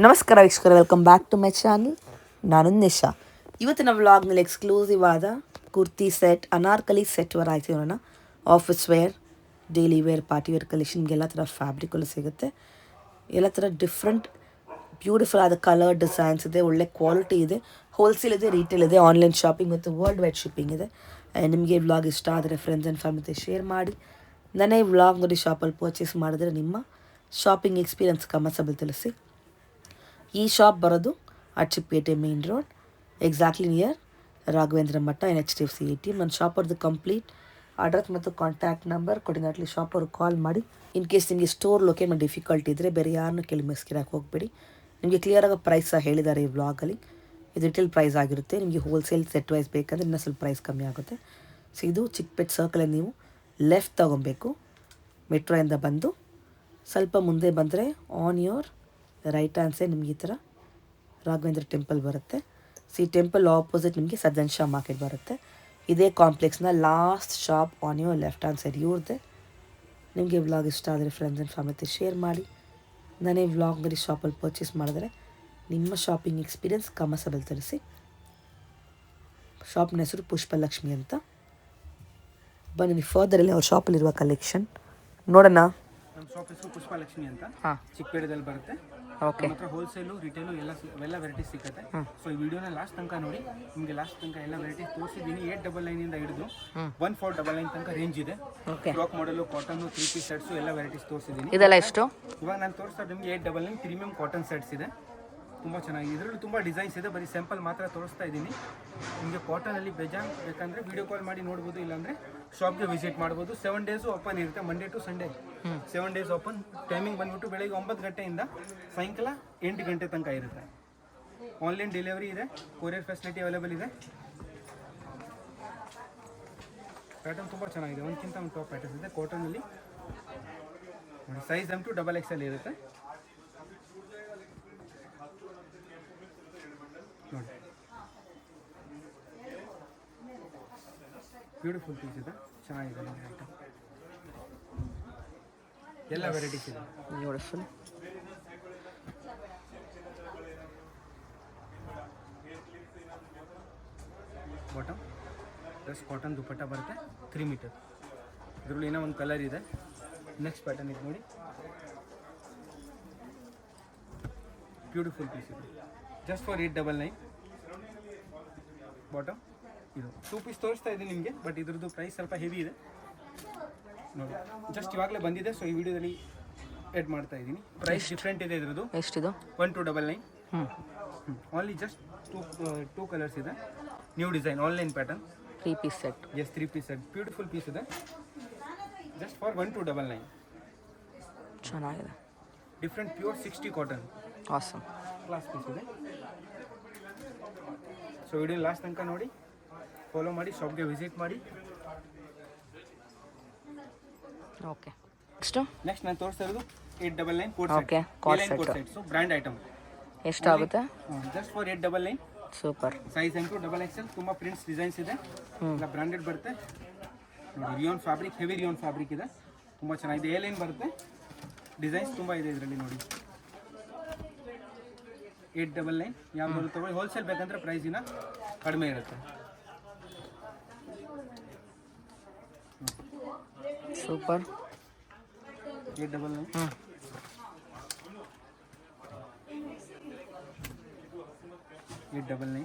ನಮಸ್ಕಾರ ವೀಕ್ಷಕರೇ, welcome back to my channel. ನಾನು ನಿಶಾ. ಇವತ್ತಿನ ವ್ಲಾಗ್ನಲ್ಲಿ ಎಕ್ಸ್ಕ್ಲೂಸಿವ್ ಆದ kurti set, anarkali set variety ನೋಡೋಣ. Office wear, daily wear, party wear ಕಲೆಕ್ಷನ್ಗೆ ಎಲ್ಲ ಥರ ಫ್ಯಾಬ್ರಿಕಲ್ಲೂ ಸಿಗುತ್ತೆ. ಎಲ್ಲ ಥರ ಡಿಫ್ರೆಂಟ್ ಬ್ಯೂಟಿಫುಲ್ ಆದ ಕಲರ್ ಡಿಸೈನ್ಸ್ ಇದೆ, ಒಳ್ಳೆ ಕ್ವಾಲಿಟಿ ಇದೆ. ಹೋಲ್ಸೇಲ್ ಇದೆ, ರೀಟೇಲ್ ಇದೆ, ಆನ್ಲೈನ್ ಶಾಪಿಂಗ್ ಮತ್ತು ವರ್ಲ್ಡ್ ವೈಡ್ ಶಿಪ್ಪಿಂಗ್ ಇದೆ. ನಿಮಗೆ ವ್ಲಾಗ್ ಇಷ್ಟ ಆದರೆ ಫ್ರೆಂಡ್ಸ್ ಆ್ಯಂಡ್ ಫ್ಯಾಮಿಲಿ ಜೊತೆ ಶೇರ್ ಮಾಡಿ. ನಾನೇ ವ್ಲಾಗ್ ನೋಡಿ ಶಾಪಲ್ಲಿ ಪರ್ಚೇಸ್ ಮಾಡಿದ್ರೆ ನಿಮ್ಮ ಶಾಪಿಂಗ್ ಎಕ್ಸ್ಪೀರಿಯನ್ಸ್ ಕಮೆಂಟ್ಸಲ್ಲಿ ತಿಳಿಸಿ. ಈ ಶಾಪ್ ಬರೋದು Achipete main road, exactly near Raghavendra Math, NHDFC ATM. ನನ್ನ ಶಾಪರ್ದು ಕಂಪ್ಲೀಟ್ ಅಡ್ರೆಸ್ ಮತ್ತು ಕಾಂಟ್ಯಾಕ್ಟ್ ನಂಬರ್ ಕೊಟ್ಟಿನಟ್ಲಿ ಶಾಪವ್ರಿಗೆ ಕಾಲ್ ಮಾಡಿ. ಇನ್ ಕೇಸ್ ನಿಮಗೆ ಸ್ಟೋರ್ ಲೊಕೇಟ್ ಮಾಡಿ ಡಿಫಿಕಲ್ಟ್ ಇದ್ದರೆ ಬೇರೆ ಯಾರನ್ನೂ ಕೇಳಿ ಮಿಸ್ಕಿರಕ್ಕೆ ಹೋಗಬೇಡಿ. ನಿಮಗೆ ಕ್ಲಿಯರಾಗಿ ಪ್ರೈಸ್ ಸಹ ಹೇಳಿದ್ದಾರೆ ಈ ವ್ಲಾಗಲ್ಲಿ. ಇದು ರಿಟೇಲ್ ಪ್ರೈಸ್ ಆಗಿರುತ್ತೆ. ನಿಮಗೆ ಹೋಲ್ಸೇಲ್ ಸೆಟ್ ವೈಸ್ ಬೇಕಂದರೆ ಇನ್ನೂ ಸ್ವಲ್ಪ ಪ್ರೈಸ್ ಕಮ್ಮಿ ಆಗುತ್ತೆ. ಸೊ ಇದು ಚಿಕ್ಕಪೇಟೆ ಸರ್ಕಲಲ್ಲಿ ನೀವು ಲೆಫ್ಟ್ ತೊಗೊಬೇಕು. ಮೆಟ್ರೋಯಿಂದ ಬಂದು ಸ್ವಲ್ಪ ಮುಂದೆ ಬಂದರೆ on your right hand side ನಿಮಗೆ ಈ ಥರ ರಾಘವೇಂದ್ರ ಟೆಂಪಲ್ ಬರುತ್ತೆ. ಸೊ ಈ ಟೆಂಪಲ್ ಆಪೋಸಿಟ್ ನಿಮಗೆ ಸಜ್ಜನ್ ಶಾ ಮಾರ್ಕೆಟ್ ಬರುತ್ತೆ. ಇದೇ ಕಾಂಪ್ಲೆಕ್ಸ್ನ last shop on your left hand side ಇವ್ರದ್ದೆ. ನಿಮಗೆ ವ್ಲಾಗ್ ಇಷ್ಟ ಆದರೆ ಫ್ರೆಂಡ್ಸ್ ಆ್ಯಂಡ್ ಫ್ಯಾಮಿಲಿ ಶೇರ್ ಮಾಡಿ. ನಾನೇ ವ್ಲಾಗ್ನಲ್ಲಿ ಶಾಪಲ್ಲಿ ಪರ್ಚೇಸ್ ಮಾಡಿದ್ರೆ ನಿಮ್ಮ ಶಾಪಿಂಗ್ ಎಕ್ಸ್ಪೀರಿಯನ್ಸ್ ಕಮೆಂಟ್ಸಲ್ಲಿ ತಿಳಿಸಿ. ಶಾಪ್ನ ಹೆಸರು ಪುಷ್ಪಲಕ್ಷ್ಮಿ ಅಂತ. ಬನ್ನಿ ಫರ್ದರಲ್ಲಿ ಅವ್ರ ಶಾಪಲ್ಲಿರುವ ಕಲೆಕ್ಷನ್ ನೋಡೋಣ. ನಮ್ಮ ಶಾಪ್ ಹೆಸರು ಪುಷ್ಪಲಕ್ಷ್ಮಿ ಅಂತ, ಹಾಂ, ಚಿಕ್ಕಪೇಟೆದಲ್ಲಿ ಬರುತ್ತೆ. ಓಕೆ. ನಮ್ಮ ಹತ್ರ ಹೋಲ್ಸೇಲು, ರಿಟೇಲು ಎಲ್ಲ ವೆರೈಟೀಸ್ ಸಿಗುತ್ತೆ. ಸೊ ಈ ವಿಡಿಯೋನ ಲಾಸ್ಟ್ ತನಕ ನೋಡಿ. ನಿಮಗೆ ಲಾಸ್ಟ್ ತನಕ ಎಲ್ಲ ವೆರೈಟೀಸ್ ತೋರಿಸಿದ್ದೀನಿ. 899 ಇಂದ ಹಿಡಿದು 1499 ತನಕ ರೇಂಜ್ ಇದೆ. ಫ್ರಾಕ್ ಮಾಡಲು, ಕಾಟನ್, 3 ಪೀಸ್ ಸೆಟ್ಸು ಎಲ್ಲ ವೆರೈಟೀಸ್ ತೋರಿಸಿದ್ದೀನಿ. ಇದೆಲ್ಲ ಎಷ್ಟು? ಇವಾಗ ನಾನು ತೋರಿಸ್ತಾ ನಿಮಗೆ 899 ಪ್ರೀಮಿಯಂ ಕಾಟನ್ ಸೆಟ್ಸ್ ಇದೆ. ತುಂಬ ಚೆನ್ನಾಗಿದೆ. ಇದರಲ್ಲೂ ತುಂಬ ಡಿಸೈನ್ಸ್ ಇದೆ. ಬರೀ ಸ್ಯಾಂಪಲ್ ಮಾತ್ರ ತೋರಿಸ್ತಾ ಇದ್ದೀನಿ. ನಿಮಗೆ ಕಾಟನಲ್ಲಿ ಬೇಜಾನ್ ಬೇಕಂದರೆ ವಿಡಿಯೋ ಕಾಲ್ ಮಾಡಿ ನೋಡ್ಬೋದು, ಇಲ್ಲಾಂದರೆ ಶಾಪ್ಗೆ ವಿಸಿಟ್ ಮಾಡ್ಬೋದು. 7 ಡೇಸು ಓಪನ್ ಇರುತ್ತೆ, Monday to Sunday 7 days open. Timing ಬಂದುಬಿಟ್ಟು ಬೆಳಗ್ಗೆ 9 ಗಂಟೆಯಿಂದ ಸಾಯಂಕಾಲ 8 ಗಂಟೆ ತನಕ ಇರುತ್ತೆ. ಆನ್ಲೈನ್ ಡೆಲಿವರಿ ಇದೆ, ಕೊರಿಯರ್ ಫೆಸಿಲಿಟಿ ಅವೈಲೇಬಲ್ ಇದೆ. ಪ್ಯಾಟರ್ನ್ ತುಂಬ ಚೆನ್ನಾಗಿದೆ. ಒಂದಕ್ಕಿಂತ ಒಂದು ಟಾಪ್ ಪ್ಯಾಟರ್ನ್ ಇದೆ ಕಾಟನಲ್ಲಿ. ಸೈಜ್ M to XXL ಇರುತ್ತೆ ನೋಡಿ. ಬ್ಯೂಟಿಫುಲ್ ಪೀಸ್ ಇದೆ, ಚೆನ್ನಾಗಿದೆ. ಎಲ್ಲ ವೆರೈಟೀಸ್ ಇದೆ. Beautiful. Bottom plus cotton dupatta ಬರುತ್ತೆ, 3 ಮೀಟರ್. ಇದರಲ್ಲಿ ಏನೋ ಒಂದು ಕಲರ್ ಇದೆ. ನೆಕ್ಸ್ಟ್ ಪ್ಯಾಟರ್ನ್ ಇದು ನೋಡಿ, ಬ್ಯೂಟಿಫುಲ್ ಪೀಸ್ ಇದೆ. Just for 899. ಬಾಟಮ್ ಇದು 2 ಪೀಸ್ ತೋರಿಸ್ತಾ ಇದ್ದೀನಿ ನಿಮಗೆ, ಬಟ್ ಇದ್ರದ್ದು ಪ್ರೈಸ್ ಸ್ವಲ್ಪ ಹೆವಿ ಇದೆ ನೋಡಿ. ಜಸ್ಟ್ ಇವಾಗಲೇ ಬಂದಿದೆ, ಸೊ ಈ ವಿಡಿಯೋದಲ್ಲಿ ಆ್ಯಡ್ ಮಾಡ್ತಾ ಇದ್ದೀನಿ. ಪ್ರೈಸ್ ಡಿಫ್ರೆಂಟ್ ಇದೆ ಇದ್ರದ್ದು. ಎಷ್ಟಿದು? 1299. ಓನ್ಲಿ ಜಸ್ಟ್ ಟೂ ಕಲರ್ಸ್ ಇದೆ. New design, online pattern, 3 piece set. 3 piece set. Beautiful piece ಇದೆ. Just for 1299. ಚೆನ್ನಾಗಿದೆ. Different pure 60 cotton awesome class piece ಇದೆ. ಸೊ ವಿಡಿಯೋ ಲಾಸ್ಟ್ ತನಕ ನೋಡಿ, ಫಾಲೋ ಮಾಡಿ, ಶಾಪ್ಗೆ ವಿಸಿಟ್ ಮಾಡಿ. ಓಕೆ. ನೆಕ್ಸ್ಟು ನೆಕ್ಸ್ಟ್ ನಾನು ತೋರಿಸ್ತಾ ಇರೋದು 899 coat okay, coat sets, brand item. ಎಷ್ಟಾಗುತ್ತೆ? Just for 899. Super. Size M to XXL. ತುಂಬ ಪ್ರಿಂಟ್ಸ್ ಡಿಸೈನ್ಸ್ ಇದೆ, ಎಲ್ಲ ಬ್ರ್ಯಾಂಡೆಡ್ ಬರುತ್ತೆ ನೋಡಿ. Rayon fabric, heavy rayon fabric ಇದೆ, ತುಂಬ ಚೆನ್ನಾಗಿದೆ. A-ಲೈನ್ ಬರುತ್ತೆ, ಡಿಸೈನ್ಸ್ ತುಂಬ ಇದೆ ಇದರಲ್ಲಿ ನೋಡಿ. 899. ಯಾವ್ದಾದ್ರು ತಗೊಳ್ಳಿ. ಹೋಲ್ಸೇಲ್ ಬೇಕಂದ್ರೆ ಪ್ರೈಸಿನ ಕಡಿಮೆ ಇರುತ್ತೆ. ಸೂಪರ್. 899. 899.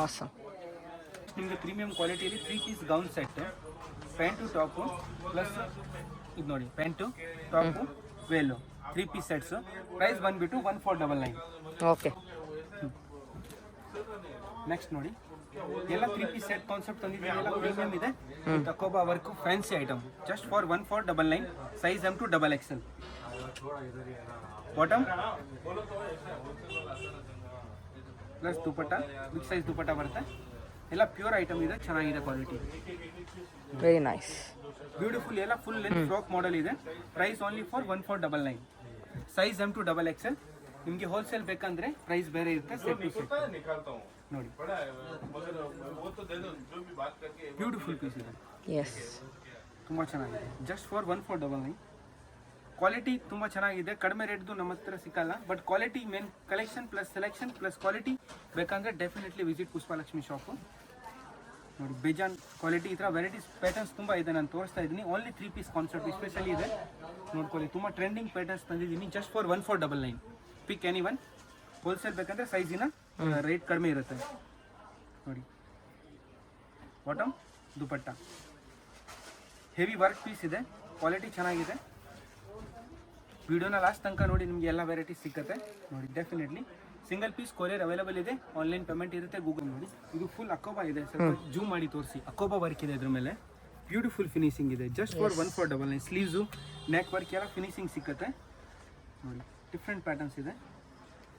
ಆಸಮ್. ನಿಮಗೆ ಪ್ರೀಮಿಯಂ ಕ್ವಾಲಿಟಿಯಲ್ಲಿ 3 piece gown set, pant top plus ಇದು ನೋಡಿ, pant top veil, 3 piece sets. Price ಬಂದುಬಿಟ್ಟು 1499. ಓಕೆ. ನೆಕ್ಸ್ಟ್ ನೋಡಿ, ಎಲ್ಲ 3 ಪೀಸ್ ಸೆಟ್ ಕಾನ್ಸೆಪ್ಟ್ ತಂದಿದ್ದೀವಿ. ಎಲ್ಲ ಪ್ರೀಮಿಯಂ ಇದೆ, ತಕೋಬಾ work, fancy item. Just for 1499. Size M to XXL. Bottom plus dupatta, big size dupatta ಬರುತ್ತೆ. ಎಲ್ಲ ಪ್ಯೂರ್ ಐಟಮ್ ಇದೆ, ಚೆನ್ನಾಗಿದೆ ಕ್ವಾಲಿಟಿ. Very nice, beautiful. ಎಲ್ಲ ಫುಲ್ ಲೆಂತ್ ಫ್ರಾಕ್ ಮಾಡೆಲ್ ಇದೆ. Price only for 1499. Size M to XXL. ನಿಮಗೆ wholesale ಬೇಕಂದ್ರೆ price ಬೇರೆ ಇರುತ್ತೆ, ಸೆಟ್ ಟು ಸೆಟ್ ನೋಡಿ. ಬ್ಯೂಟಿಫುಲ್ ಪೀಸ್ ಇದೆ, ಎಸ್, ತುಂಬ ಚೆನ್ನಾಗಿದೆ. Just for 1499. ಕ್ವಾಲಿಟಿ ತುಂಬ ಚೆನ್ನಾಗಿದೆ, ಕಡಿಮೆ ರೇಟ್ದು ನಮ್ಮ ಹತ್ರ ಸಿಕ್ಕಲ್ಲ. But quality main collection plus selection plus quality ಬೇಕಂದರೆ ಡೆಫಿನೆಟ್ಲಿ ವಿಸಿಟ್ ಪುಷ್ಪಲಕ್ಷ್ಮಿ ಶಾಪು. ನೋಡಿ ಬೇಜಾನ್ ಕ್ವಾಲಿಟಿ, ಈ ಥರ ವೆರೈಟೀಸ್ ಪ್ಯಾಟರ್ನ್ಸ್ ತುಂಬ ಇದೆ, ನಾನು ತೋರಿಸ್ತಾ ಇದ್ದೀನಿ. ಓನ್ಲಿ 3 ಪೀಸ್ ಕಾನ್ಸೆಪ್ಟ್ ಸ್ಪೆಷಲಿ ಇದೆ, ನೋಡ್ಕೊಳ್ಳಿ. ತುಂಬ ಟ್ರೆಂಡಿಂಗ್ ಪ್ಯಾಟರ್ನ್ಸ್ ತಂದಿದ್ದೀನಿ just for 1499. Pick any one. Wholesale ಬೇಕಂದರೆ ಸೈಜಿನ ರೇಟ್ ಕಡಿಮೆ ಇರುತ್ತೆ. ನೋಡಿ bottom dupatta heavy work piece ಇದೆ, ಕ್ವಾಲಿಟಿ ಚೆನ್ನಾಗಿದೆ. ವಿಡಿಯೋನ ಲಾಸ್ಟ್ ತನಕ ನೋಡಿ, ನಿಮಗೆ ಎಲ್ಲ ವೆರೈಟೀಸ್ ಸಿಗುತ್ತೆ ನೋಡಿ. Definitely single piece courier available ಇದೆ, ಆನ್ಲೈನ್ ಪೇಮೆಂಟ್ ಇರುತ್ತೆ. ಗೂಗಲ್ ನೋಡಿ, ಇದು ಫುಲ್ ಅಕೋಬಾ ಇದೆ, ಸ್ವಲ್ಪ ಜೂಮ್ ಮಾಡಿ ತೋರಿಸಿ. ಅಕೋಬಾ ವರ್ಕ್ ಇದೆ ಇದ್ರ ಮೇಲೆ, ಬ್ಯೂಟಿಫುಲ್ ಫಿನಿಶಿಂಗ್ ಇದೆ. Just for 1499. Sleeves neck work ಎಲ್ಲ ಫಿನಿಶಿಂಗ್ ಸಿಗುತ್ತೆ ನೋಡಿ. ಡಿಫ್ರೆಂಟ್ ಪ್ಯಾಟರ್ನ್ಸ್ ಇದೆ.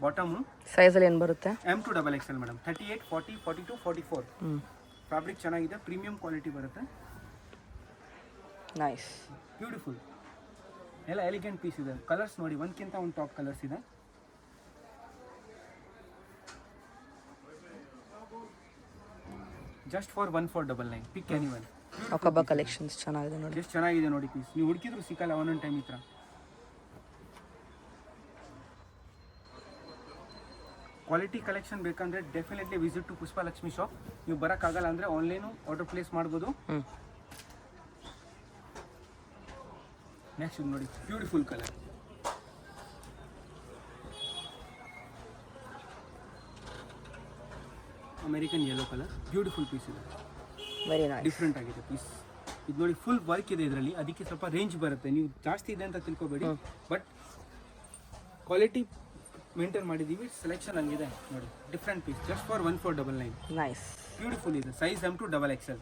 ಬಾಟಮು ಸೈಜಲ್ಲಿ ಏನು ಬರುತ್ತೆ? M to XXL madam. 38, 40, 42, 44. Fabric ಚೆನ್ನಾಗಿದೆ, ಪ್ರೀಮಿಯಂ ಕ್ವಾಲಿಟಿ ಬರುತ್ತೆ. ನೈಸ್, ಬ್ಯೂಟಿಫುಲ್ ಎಲ್ಲ ಎಲಿಗೆಂಟ್ ಪೀಸ್ ಇದೆ. ಕಲರ್ಸ್ ನೋಡಿ, ಒಂದಕ್ಕಿಂತ ಒಂದು ಟಾಪ್ ಕಲರ್ಸ್ ಇದೆ. Just for 1499. Pick any one. ಅಕೋಬಾ ಕಲೆಕ್ಷನ್ಸ್ ಚೆನ್ನಾಗಿದೆ ನೋಡಿ. ಎಷ್ಟು ಚೆನ್ನಾಗಿದೆ ನೋಡಿ ಪೀಸ್, ನೀವು ಹುಡುಕಿದ್ರು ಸಿಕ್ಕಲ್ಲ ಒಂದೊಂದು ಟೈಮ್ ಈ ಥರ. ಕ್ವಾಲಿಟಿ ಕಲೆಕ್ಷನ್ ಬೇಕಂದರೆ definitely visit to Pushpalakshmi shop. ನೀವು ಬರೋಕ್ಕಾಗಲ್ಲ ಅಂದರೆ ಆನ್ಲೈನು ಆರ್ಡರ್ ಪ್ಲೇಸ್ ಮಾಡ್ಬೋದು. ನೆಕ್ಸ್ಟ್ ನೋಡಿ, beautiful colour, American yellow colour, beautiful piece ಇದೆ. ವೆರಿ ನೈಸ್, ಡಿಫ್ರೆಂಟ್ ಆಗಿದೆ ಪೀಸ್. ಇದು ನೋಡಿ ಫುಲ್ ವರ್ಕ್ ಇದೆ ಇದರಲ್ಲಿ, ಅದಕ್ಕೆ ಸ್ವಲ್ಪ ರೇಂಜ್ ಬರುತ್ತೆ. ನೀವು ಜಾಸ್ತಿ ಇದೆ ಅಂತ ತಿಳ್ಕೊಬೇಡಿ, ಬಟ್ ಕ್ವಾಲಿಟಿ ಮೇಂಟೈನ್ ಮಾಡಿದ್ದೀವಿ. ಸೆಲೆಕ್ಷನ್ ಹಂಗಿದೆ ನೋಡಿ. Different piece just for 1499. Nice, beautiful ಇದೆ. Size M to XXL.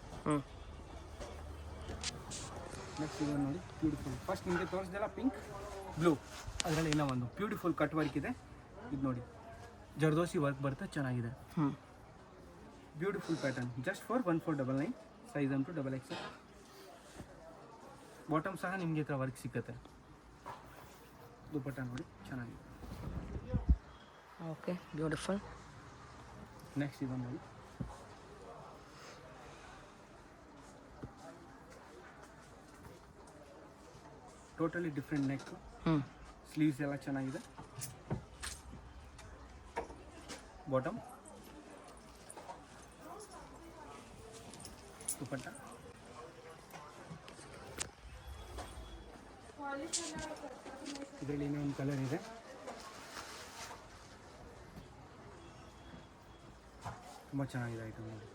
Next ಇದೆ ನೋಡಿ, ಬ್ಯೂಟಿಫುಲ್. ಫಸ್ಟ್ ನಿಮಗೆ ತೋರಿಸ್ದೆಲ್ಲ ಪಿಂಕ್ ಬ್ಲೂ, ಅದರಲ್ಲಿ ಇನ್ನೂ ಒಂದು ಬ್ಯೂಟಿಫುಲ್ ಕಟ್ ವರ್ಕ್ ಇದೆ. ಇದು ನೋಡಿ ಜರ್ದೋಸಿ ವರ್ಕ್ ಬರುತ್ತೆ, ಚೆನ್ನಾಗಿದೆ. Beautiful pattern just for 1499. Size M to XXL. Bottom ಸಹ ನಿಮಗೆ ಈ ಥರ ವರ್ಕ್ ಸಿಗುತ್ತೆ. ದುಪಟ್ಟ ನೋಡಿ ಚೆನ್ನಾಗಿದೆ. Okay, beautiful. ನೆಕ್ಸ್ಟ್ ಇದು ನೋಡಿ, ಟೋಟಲಿ ಡಿಫ್ರೆಂಟ್ ನೆಕ್, ಸ್ಲೀವ್ಸ್ ಎಲ್ಲ ಚೆನ್ನಾಗಿದೆ. ಬಾಟಮ್ ದುಪಟ್ಟ ಇದರಲ್ಲಿ ಇನ್ನೂ ಒಂದು ಕಲರ್ ಇದೆ. ತುಂಬ ಚೆನ್ನಾಗಿದೆ ಐಟಮ್ ನೋಡಿ.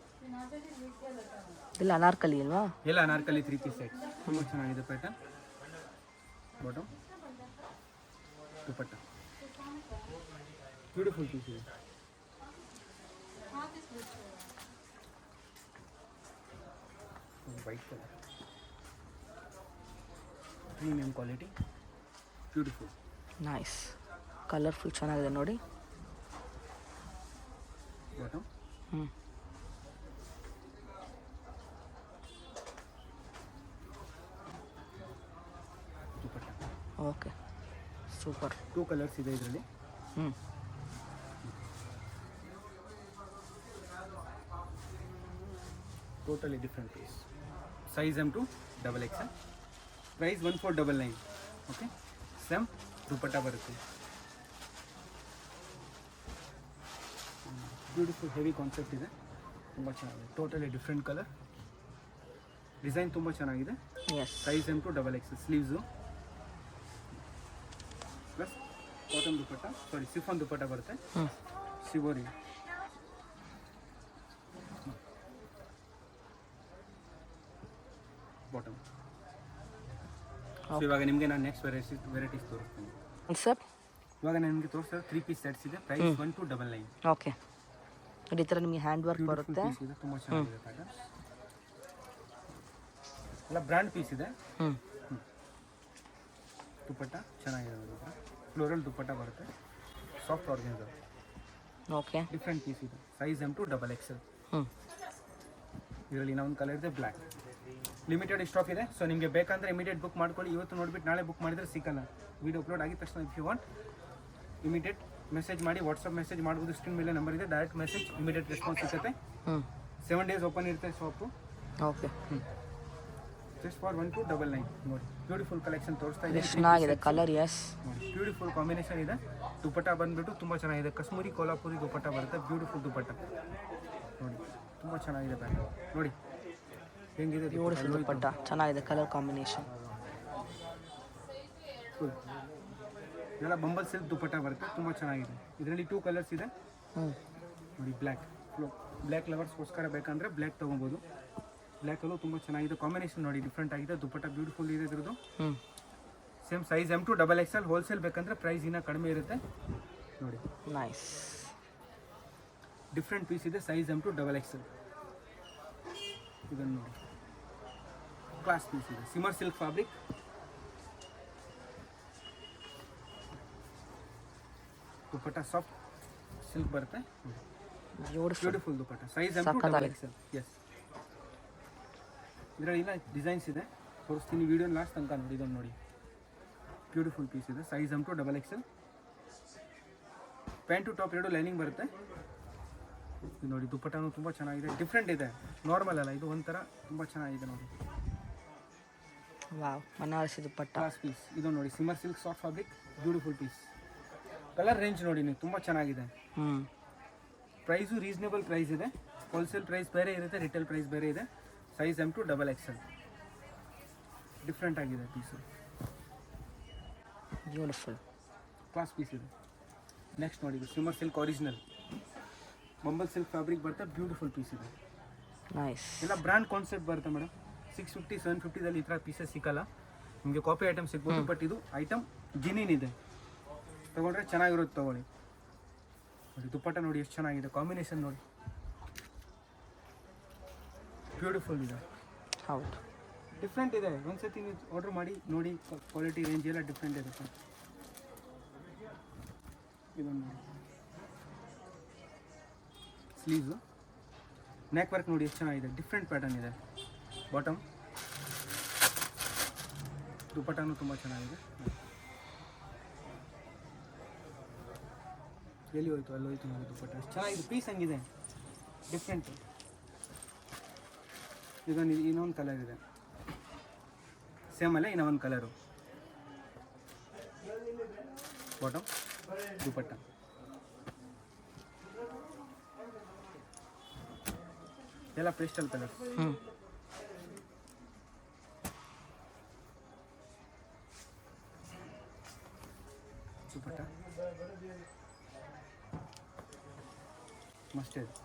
ಇಲ್ಲ ಅನಾರ್ಕಲಿ ಅಲ್ವಾ? ಎಲ್ಲ ಅನಾರ್ಕಲಿ 3 ಪೀಸ್ ಸೆಟ್. ತುಂಬ ಚೆನ್ನಾಗಿದೆ pattern. Bottom dupatta beautiful piece ಇದೆ. White colour, premium quality, beautiful. Nice, colourful ಚೆನ್ನಾಗಿದೆ ನೋಡಿ. Bottom dupatta. Okay, super. 2 colours ಇದೆ ಇದರಲ್ಲಿ. Totally different piece. Size M to XXL. Price 1499. Okay, same dupatta ಬರುತ್ತೆ. ಬ್ಯೂಟಿಫುಲ್ ಹೆವಿ ಕಾನ್ಸೆಪ್ಟ್ ಇದೆ, ತುಂಬ ಚೆನ್ನಾಗಿದೆ. ಟೋಟಲಿ ಡಿಫ್ರೆಂಟ್ ಕಲರ್, ಡಿಸೈನ್ ತುಂಬ ಚೆನ್ನಾಗಿದೆ. Size M to XXL. Sleeves plus cotton dupatta, sorry chiffon dupatta ಬರುತ್ತೆ. ಶಿವೋರಿ ಬಾಟಮ್. ಇವಾಗ ನಿಮಗೆ ನಾನು ನೆಕ್ಸ್ಟ್ ವೆರೈಟೀಸ್ ತೋರಿಸ್ತೀನಿ ಸರ್. ಇವಾಗ ನಾನು ನಿಮಗೆ ತೋರಿಸ್ತಾರೆ 3 ಪೀಸ್ ಸೆಟ್ಸ್ ಇದೆ. ಪ್ರೈಸ್ 1299. ಓಕೆ, ಈ ಥರ ನಿಮಗೆ ಹ್ಯಾಂಡ್ ವರ್ಕ್ ಬರುತ್ತೆ. ತುಂಬ ಚೆನ್ನಾಗಿದೆ ಪ್ಯಾಟರ್ನ್, ಎಲ್ಲ ಬ್ರ್ಯಾಂಡ್ ಪೀಸ್ ಇದೆ. ದುಪಟ್ಟ ಚೆನ್ನಾಗಿದೆ, ಫ್ಲೋರಲ್ ದುಪಟ್ಟ ಬರುತ್ತೆ, soft organza. Okay, different piece ಇದೆ. Size M to XXL. ಇದರಲ್ಲಿ ಇನ್ನೊಂದು ಕಲರ್ ಇದೆ, ಬ್ಲ್ಯಾಕ್. ಲಿಮಿಟೆಡ್ ಸ್ಟಾಕ್ ಇದೆ, ಸೊ ನಿಮಗೆ ಬೇಕಂದರೆ ಇಮಿಡಿಯೇಟ್ ಬುಕ್ ಮಾಡ್ಕೊಳ್ಳಿ. ಇವತ್ತು ನೋಡಿಬಿಟ್ಟು ನಾಳೆ ಬುಕ್ ಮಾಡಿದರೆ ಸಿಕ್ಕಲ್ಲ. ವಿಡಿಯೋ ಅಪ್ಲೋಡ್ ಆಗಿದ ತಕ್ಷಣ if you want immediate message ಮಾಡಿ, ವಾಟ್ಸಪ್ ಮೆಸೇಜ್ ಮಾಡ್ಬೋದು. ಸ್ಕ್ರೀನ್ ಮೇಲೆ ನಂಬರ್ ಇದೆ, ಡೈರೆಕ್ಟ್ ಮೆಸೇಜ್, ಇಮಿಡಿಯೇಟ್ ರೆಸ್ಪಾನ್ಸ್ ಸಿಗುತ್ತೆ. 7 days ಓಪನ್ ಇರುತ್ತೆ ಶಾಪು. ಓಕೆ, ಜಸ್ಟ್ ಫಾರ್ 1299 ನೋಡಿ. ಬ್ಯೂಟಿಫುಲ್ ಕಲೆಕ್ಷನ್ ತೋರಿಸ್ತಾ ಇದೆ. ಎಷ್ಟು ಚೆನ್ನಾಗಿದೆ ಕಲರ್. ಎಸ್, ನೋಡಿ ಬ್ಯೂಟಿಫುಲ್ ಕಾಂಬಿನೇಷನ್ ಇದೆ. ದುಪಟ್ಟ ಬಂದ್ಬಿಟ್ಟು ತುಂಬ ಚೆನ್ನಾಗಿದೆ. ಕಾಶ್ಮೀರಿ ಕೋಲಾಪುರಿ ದುಪಟ್ಟ ಬರುತ್ತೆ. ಬ್ಯೂಟಿಫುಲ್ ದುಪಟ್ಟ ನೋಡಿ, ತುಂಬ ಚೆನ್ನಾಗಿದೆ ಪ್ಯಾಟರ್ನ್ ನೋಡಿ ಹೆಂಗಿದೆ. ಬ್ಯೂಟಿಫುಲ್ ದುಪ್ಪಟ್ಟ ಚೆನ್ನಾಗಿದೆ ಕಲರ್ ಕಾಂಬಿನೇಷನ್. ಫುಲ್ ಇದೆಲ್ಲ ಬಂಬಲ್ ಸಿಲ್ಕ್ ದುಪಟ್ಟ ಬರುತ್ತೆ. ತುಂಬ ಚೆನ್ನಾಗಿದೆ. ಇದರಲ್ಲಿ 2 ಕಲರ್ಸ್ ಇದೆ ನೋಡಿ. ಬ್ಲ್ಯಾಕ್ ಲವರ್ಸ್ಗೋಸ್ಕರ ಬೇಕಂದರೆ ಬ್ಲ್ಯಾಕ್ ತೊಗೊಬೋದು. ಬ್ಲ್ಯಾಕಲ್ಲೂ ತುಂಬ ಚೆನ್ನಾಗಿದೆ ಕಾಂಬಿನೇಷನ್ ನೋಡಿ, ಡಿಫ್ರೆಂಟ್ ಆಗಿದೆ. ದುಪಟ್ಟ ಬ್ಯೂಟಿಫುಲ್ ಇದೆ ಇದ್ರದ್ದು. Same size M2 XXL. Wholesale ಬೇಕಂದರೆ ಪ್ರೈಸ್ ಇನ್ನೂ ಕಡಿಮೆ ಇರುತ್ತೆ ನೋಡಿ. ನೈಸ್, ಡಿಫ್ರೆಂಟ್ ಪೀಸ್ ಇದೆ. Size M2 XXL. ಇದನ್ನು ನೋಡಿ, ಕ್ಲಾಸ್ ಪೀಸ್ ಇದೆ. Shimmer silk fabric. Dupatta soft silk ಬರುತ್ತೆ. Beautiful dupatta. Size M2 XXL. Yes, ಇದರಲ್ಲಿ ಇಲ್ಲ ಡಿಸೈನ್ಸ್ ಇದೆ, ತೋರಿಸ್ತೀನಿ ವಿಡಿಯೋ ಲಾಸ್ಟ್ ತನಕ ನೋಡಿ. ಇದನ್ನು ನೋಡಿ, ಬ್ಯೂಟಿಫುಲ್ ಪೀಸ್ ಇದೆ. Size M2 XXL. Pant to top 2 lining ಬರುತ್ತೆ. ಇದು ನೋಡಿ, ದುಪಟ್ಟನೂ ತುಂಬ ಚೆನ್ನಾಗಿದೆ. ಡಿಫ್ರೆಂಟ್ ಇದೆ, ನಾರ್ಮಲ್ ಅಲ್ಲ ಇದು, ಒಂಥರ ತುಂಬ ಚೆನ್ನಾಗಿದೆ ನೋಡಿ. Wow, Banarasi dupatta class piece. ಇದು ನೋಡಿ, shimmer silk soft fabric. Beautiful piece. Colour range ನೋಡಿ ನೀವು, ತುಂಬ ಚೆನ್ನಾಗಿದೆ. ಪ್ರೈಸು ರೀಸನೇಬಲ್ ಪ್ರೈಸ್ ಇದೆ. ಹೋಲ್ಸೇಲ್ ಪ್ರೈಸ್ ಬೇರೆ ಇರುತ್ತೆ, ರಿಟೇಲ್ ಪ್ರೈಸ್ ಬೇರೆ ಇದೆ. Size M2 XXL. ಡಿಫ್ರೆಂಟ್ ಆಗಿದೆ ಪೀಸು. ಬ್ಯೂಟಿಫುಲ್ ಕ್ಲಾಸ್ ಪೀಸ್ ಇದೆ. ನೆಕ್ಸ್ಟ್ ನೋಡಿ, ಇದು ಸಿಮರ್ ಸಿಲ್ಕ್ ಒರಿಜಿನಲ್ ಬಂಬಲ್ ಸಿಲ್ಕ್ ಫ್ಯಾಬ್ರಿಕ್ ಬರುತ್ತೆ. ಬ್ಯೂಟಿಫುಲ್ ಪೀಸ್ ಇದೆ. ನೈಸ್, ಎಲ್ಲ ಬ್ರ್ಯಾಂಡ್ ಕಾನ್ಸೆಪ್ಟ್ ಬರುತ್ತೆ ಮೇಡಮ್. 650 750ದಲ್ಲಿ ಈ ಥರ ಪೀಸಸ್ ಸಿಕ್ಕಲ್ಲ ನಿಮಗೆ. ಕಾಪಿ ಐಟಮ್ ಸಿಗ್ಬೋದು, ಬಟ್ ಇದು ಐಟಮ್ ಜಿನಿನ್ ಇದೆ. ತೊಗೊಂಡ್ರೆ ಚೆನ್ನಾಗಿರುತ್ತೆ, ತೊಗೊಳ್ಳಿ. ನೋಡಿ ದುಪ್ಪಟ್ಟ ನೋಡಿ ಎಷ್ಟು ಚೆನ್ನಾಗಿದೆ. ಕಾಂಬಿನೇಷನ್ ನೋಡಿ, ಬ್ಯೂಟಿಫುಲ್ ಇದೆ. ಹೌದು, ಡಿಫ್ರೆಂಟ್ ಇದೆ. ಒಂದ್ಸತಿ ನೀವು ಆರ್ಡ್ರ್ ಮಾಡಿ ನೋಡಿ, ಕ್ವಾಲಿಟಿ ರೇಂಜ್ ಎಲ್ಲ ಡಿಫ್ರೆಂಟ್ ಇರುತ್ತೆ. ಇದೊಂದು ಸ್ಲೀವ್ಸು, ನೆಕ್ ವರ್ಕ್ ನೋಡಿ ಎಷ್ಟು ಚೆನ್ನಾಗಿದೆ. ಡಿಫ್ರೆಂಟ್ ಪ್ಯಾಟರ್ನ್ ಇದೆ. ಬಾಟಮ್, ದುಪಟ್ಟನೂ ತುಂಬ ಚೆನ್ನಾಗಿದೆ. ಎಲ್ಲಿ ಹೋಯ್ತು ಅಲ್ಲಿ ಹೋಯ್ತು ನೋಡಿ ದುಪಟ್ಟ. ಎಷ್ಟು ಚೆನ್ನಾಗಿದೆ ಪೀಸ್, ಹಂಗಿದೆ ಡಿಫ್ರೆಂಟ್. ಇದೊಂದು ಇನ್ನೊಂದು ಕಲರ್ ಇದೆ, ಸೇಮ್ ಅಲ್ಲೇ ಇನ್ನೊಂದು ಕಲರು. ಬಾಟಮ್, ದುಪಟ್ಟ. ಎಲ್ಲ ಪೇಸ್ಟಲ್ ಕಲರ್. ದುಪಟ್ಟ ಮಸ್ಟರ್ಡ್.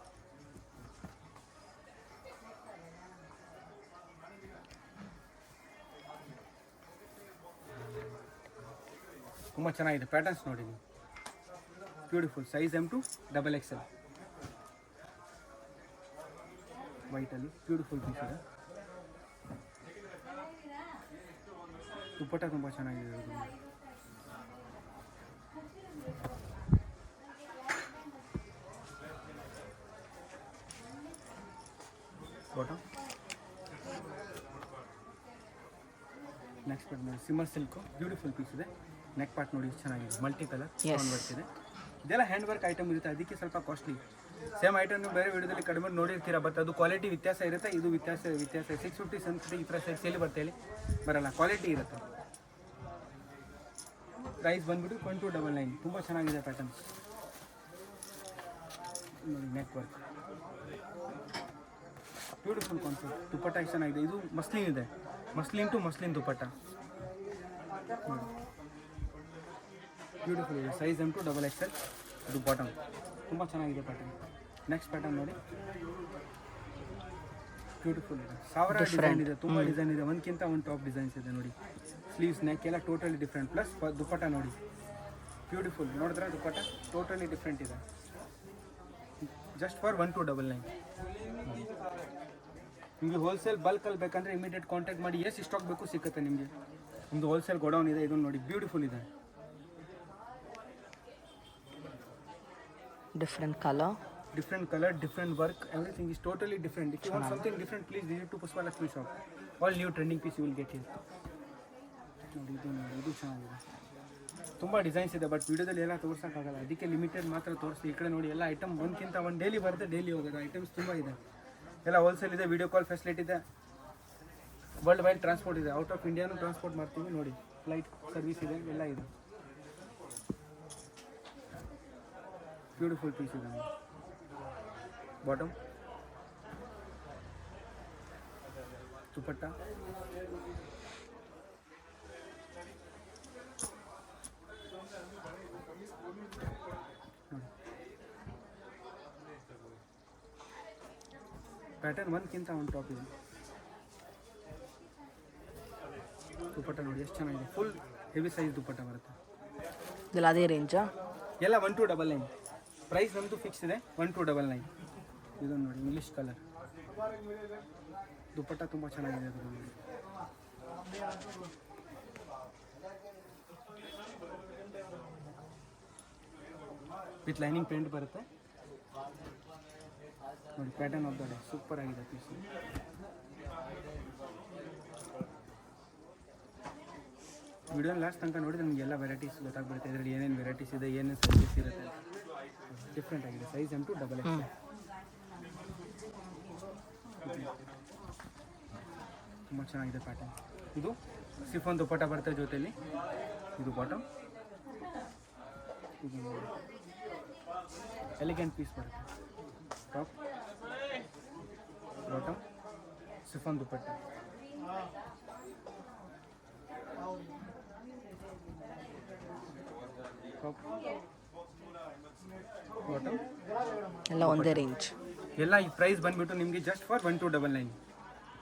ತುಂಬ ಚೆನ್ನಾಗಿದೆ ಪ್ಯಾಟರ್ನ್ಸ್ ನೋಡಿ ನೀವು. ಬ್ಯೂಟಿಫುಲ್. Size M2 XXL. ವೈಟಲ್ಲಿ ಬ್ಯೂಟಿಫುಲ್ ಪೀಸ್ ಇದೆ. ದುಪ್ಪಟ್ಟ ತುಂಬ ಚೆನ್ನಾಗಿದೆ. ಬಾಟಮ್. ನೆಕ್ಸ್ಟ್ ನೋಡಿ, ಸಿಮರ್ ಸಿಲ್ಕು ಬ್ಯೂಟಿಫುಲ್ ಪೀಸ್ ಇದೆ. ನೆಕ್ ಪಾರ್ಟ್ ನೋಡಿ ಎಷ್ಟು ಚೆನ್ನಾಗಿದೆ. ಮಲ್ಟಿ ಕಲರ್ ಸ್ಟೋನ್ ವರ್ಕ್ ಇದೆ. ಇದೆಲ್ಲ ಹ್ಯಾಂಡ್ ವರ್ಕ್ ಐಟಮ್ ಇರುತ್ತೆ, ಅದಕ್ಕೆ ಸ್ವಲ್ಪ ಕಾಸ್ಟ್ಲಿ. ಸೇಮ್ ಐಟಮ್ ನೀವು ಬೇರೆ ವಿಡಿಯೋದಲ್ಲಿ ಕಡಿಮೆ ನೋಡಿರ್ತೀರ, ಬಟ್ ಅದು ಕ್ವಾಲಿಟಿ ವ್ಯತ್ಯಾಸ ಇರುತ್ತೆ. ಇದು ವ್ಯತ್ಯಾಸ 650 750 ಈ ಥರ ಸೇಲಿ ಬರ್ತಾ ಇಲ್ಲಿ ಬರಲ್ಲ, ಕ್ವಾಲಿಟಿ ಇರುತ್ತೆ. ಪ್ರೈಸ್ ಬಂದ್ಬಿಟ್ಟು 1299. ತುಂಬ ಚೆನ್ನಾಗಿದೆ ಪ್ಯಾಟರ್ನ್ ನೋಡಿ. Neck work beautiful concept. Dupatta ಎಷ್ಟು ಚೆನ್ನಾಗಿದೆ. ಇದು ಮಸ್ಲಿನ್ ಇದೆ, muslin to muslin dupatta. Beautiful ಇದೆ. Size M2 XXL. ಇದು ಬಾಟಮ್. ತುಂಬ ಚೆನ್ನಾಗಿದೆ ಪ್ಯಾಟರ್ನ್. ನೆಕ್ಸ್ಟ್ ಪ್ಯಾಟರ್ನ್ ನೋಡಿ, ಬ್ಯೂಟಿಫುಲ್ ಇದೆ. ಸಾವಿರ ಡಿಸೈನ್ ಇದೆ, ತುಂಬ ಡಿಸೈನ್ ಇದೆ. ಒಂದಕ್ಕಿಂತ ಒಂದು ಟಾಪ್ ಡಿಸೈನ್ಸ್ ಇದೆ ನೋಡಿ. ಸ್ಲೀವ್ಸ್, ನೆಕ್ ಎಲ್ಲ ಟೋಟಲಿ ಡಿಫ್ರೆಂಟ್. ಪ್ಲಸ್ ದುಪ್ಪಟ್ಟ ನೋಡಿ, ಬ್ಯೂಟಿಫುಲ್. ನೋಡಿದ್ರೆ ದುಪ್ಪಟ್ಟ ಟೋಟಲಿ ಡಿಫ್ರೆಂಟ್ ಇದೆ. Just for 1299. ನಿಮಗೆ ಹೋಲ್ಸೇಲ್ ಬಲ್ಕಲ್ಲಿ ಬೇಕಂದರೆ ಇಮಿಡಿಯೇಟ್ ಕಾಂಟ್ಯಾಕ್ಟ್ ಮಾಡಿ. ಎಷ್ಟು ಸ್ಟಾಕ್ ಬೇಕು ಸಿಗುತ್ತೆ ನಿಮಗೆ. ನಿಮ್ಮದು ಹೋಲ್ಸೇಲ್ ಗೋಡೌನ್ ಇದೆ. ಇದನ್ನು ನೋಡಿ, ಬ್ಯೂಟಿಫುಲ್ ಇದೆ. Different colour, different work. Everything is totally different. If you want something different, please visit to Pushpa Lakshmi shop. All new trending piece you will get here. ನೋಡಿ, ಇದು ಚೆನ್ನಾಗಿದೆ. ತುಂಬ ಡಿಸೈನ್ಸ್ ಇದೆ, but ವಿಡಿಯೋದಲ್ಲಿ ಎಲ್ಲ ತೋರ್ಸೋಕ್ಕಾಗಲ್ಲ, ಅದಕ್ಕೆ ಲಿಮಿಟೆಡ್ ಮಾತ್ರ ತೋರಿಸ್ತೀವಿ. ಈ ಕಡೆ ನೋಡಿ, ಎಲ್ಲ ಐಟಮ್ ಒಂದಕ್ಕಿಂತ ಒಂದು ಡೈಲಿ ಬರುತ್ತೆ, ಡೈಲಿ ಹೋಗೋದು. ಐಟಮ್ಸ್ ತುಂಬ ಇದೆ, ಎಲ್ಲ ಹೋಲ್ಸೇಲ್ ಇದೆ. ವಿಡಿಯೋ ಕಾಲ್ ಫೆಸಿಲಿಟಿ ಇದೆ. ವರ್ಲ್ಡ್ ವೈಡ್ ಟ್ರಾನ್ಸ್ಪೋರ್ಟ್ ಇದೆ, ಔಟ್ ಆಫ್ ಇಂಡಿಯಾನು ಟ್ರಾನ್ಸ್ಪೋರ್ಟ್ ಮಾಡ್ತೀವಿ ನೋಡಿ. ಫ್ಲೈಟ್ ಸರ್ವಿಸ್ ಇದೆ, ಎಲ್ಲ ಇದೆ. ಬ್ಯೂಟಿಫುಲ್ ಪೀಸ್ ಇದೆ. ಬಾಟಮ್, ದುಪಟ್ಟ, ಪ್ಯಾಟರ್ನ್ ಒಂದ್ಕಿಂತ ಒಂದು ಟಾಪ್ ಇದೆ. ದುಪಟ್ಟ ನೋಡಿ ಎಷ್ಟು ಚೆನ್ನಾಗಿದೆ, ಫುಲ್ ಹೆವಿ ಸೈಜ್ ದುಪಟ್ಟ ಬರುತ್ತೆ. ಇದೆಲ್ಲ ಅದೇ ರೇಂಜಾ? ಎಲ್ಲ 1299. ಪ್ರೈಸ್ ನಮ್ಮದು ಫಿಕ್ಸ್ ಇದೆ 1299. ಇದನ್ನು ನೋಡಿ ಇಂಗ್ಲೀಷ್ ಕಲರ್ ದುಪಟ್ಟ ತುಂಬ ಚೆನ್ನಾಗಿದೆ. ಅದು ನೋಡಿ ವಿತ್ ಲೈನಿಂಗ್ ಪ್ರಿಂಟ್ ಬರುತ್ತೆ ನೋಡಿ. Pattern of the day super ಆಗಿದೆ ಪೀಸ್. ವಿಡಿಯೋ ಲಾಸ್ಟ್ ತನಕ ನೋಡಿದ್ರೆ ನಿಮಗೆ ಎಲ್ಲ ವೆರೈಟೀಸ್ ಗೊತ್ತಾಗ್ಬಿಡುತ್ತೆ. ಇದರಲ್ಲಿ ಏನೇನು ವೆರೈಟೀಸ್ ಇದೆ, ಏನೇನು ಸೈಜಸ್ ಇರುತ್ತೆ. ಡಿಫ್ರೆಂಟ್ ಆಗಿದೆ. Size M to XXL. ತುಂಬ ಚೆನ್ನಾಗಿದೆ ಪ್ಯಾಟರ್ನ್. ಇದು ಸಿಫಾನ್ ದುಪಟ್ಟ ಬರುತ್ತೆ ಜೊತೆಯಲ್ಲಿ. ಇದು ಬಾಟಮ್, ಇದು ಎಲಿಗೆಂಟ್ ಪೀಸ್ ಬರುತ್ತೆ. Top, bottom, chiffon dupatta. Top, bottom, ಎಲ್ಲ ಒಂದೇ ರೇಂಜ್. ಎಲ್ಲ ಈ ಪ್ರೈಸ್ ಬಂದುಬಿಟ್ಟು ನಿಮಗೆ ಜಸ್ಟ್ ಫಾರ್ 1299.